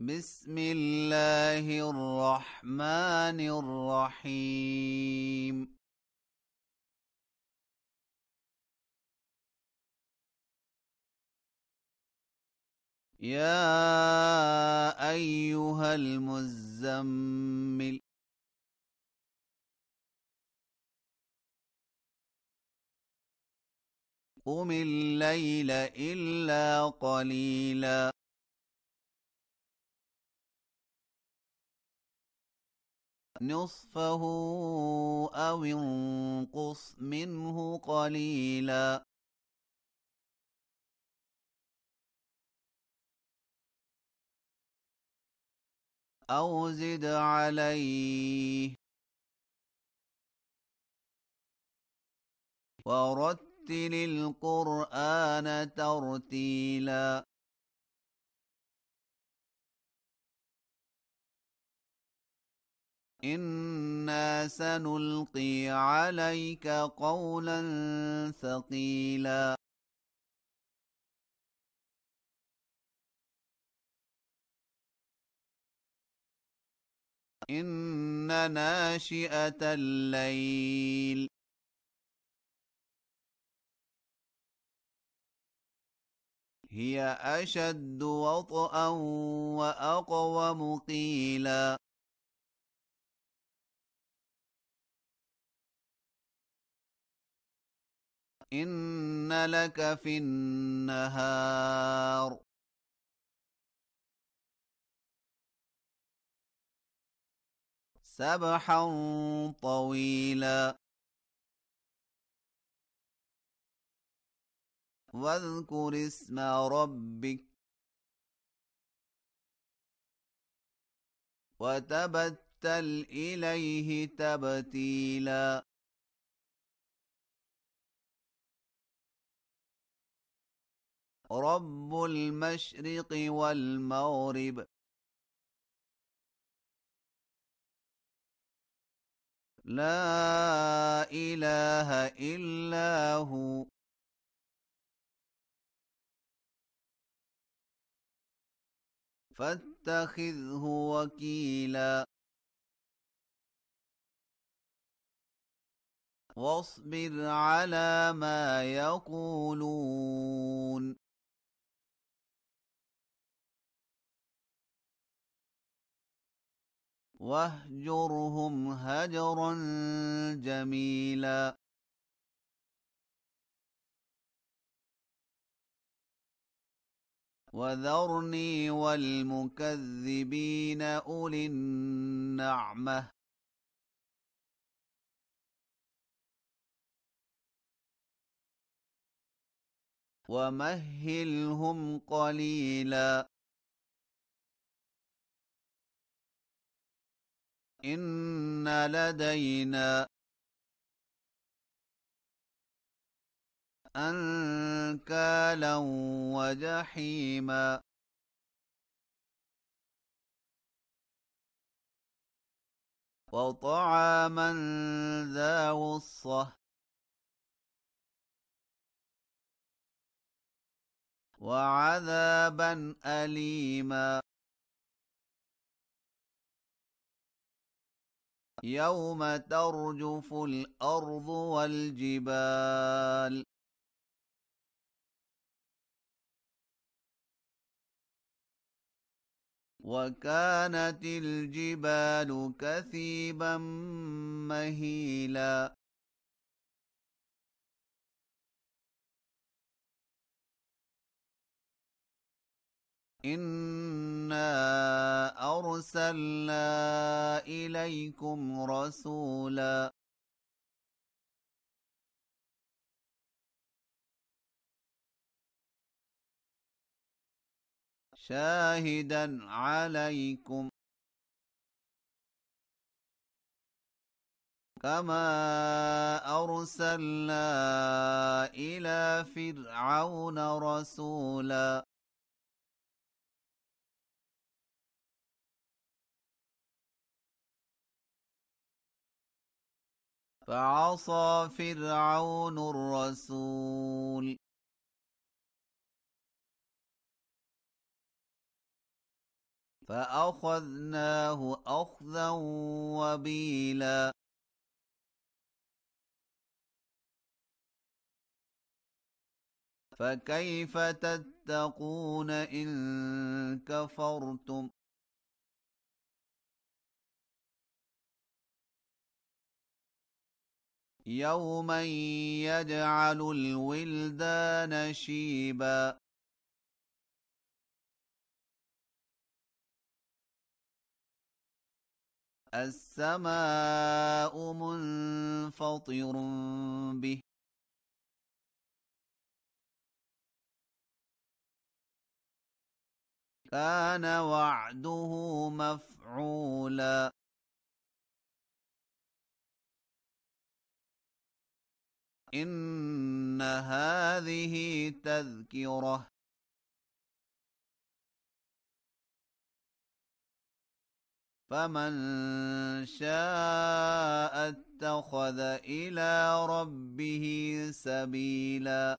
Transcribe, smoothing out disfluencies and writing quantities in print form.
بسم الله الرحمن الرحيم. يا أيها المزمل قم الليل إلا قليلا نصفه أو انقص منه قليلا أو زد عليه ورتل القرآن ترتيلا إنا سنلقي عليك قولا ثقيلا إن ناشئة الليل هي أشد وطئا وأقوم قيلا إن لك في النهار سبحا طويلا واذكر اسم ربك وتبتل إليه تبتيلا رب المشرق والمغرب لا إله إلا هو فاتخذه وكيلا واصبر على ما يقولون واهجرهم هجرا جميلا وذرني والمكذبين أولي النعمة ومهلهم قليلا إن لدينا أنكالا وجحيما وطعاما ذا غصة وعذابا أليما يوم ترجف الأرض والجبال وكانت الجبال كثيبا مهيلا إنا أرسلنا إليكم رسولا شاهدا عليكم كما أرسلنا إلى فرعون رسولا فعصى فرعون الرسول فأخذناه أخذا وبيلا فكيف تتقون إن كفرتم يوما يجعل الولدان شيبا السماء منفطر به كان وعده مفعولا إن هذه تذكرة فمن شاء اتخذ إلى ربه سبيلا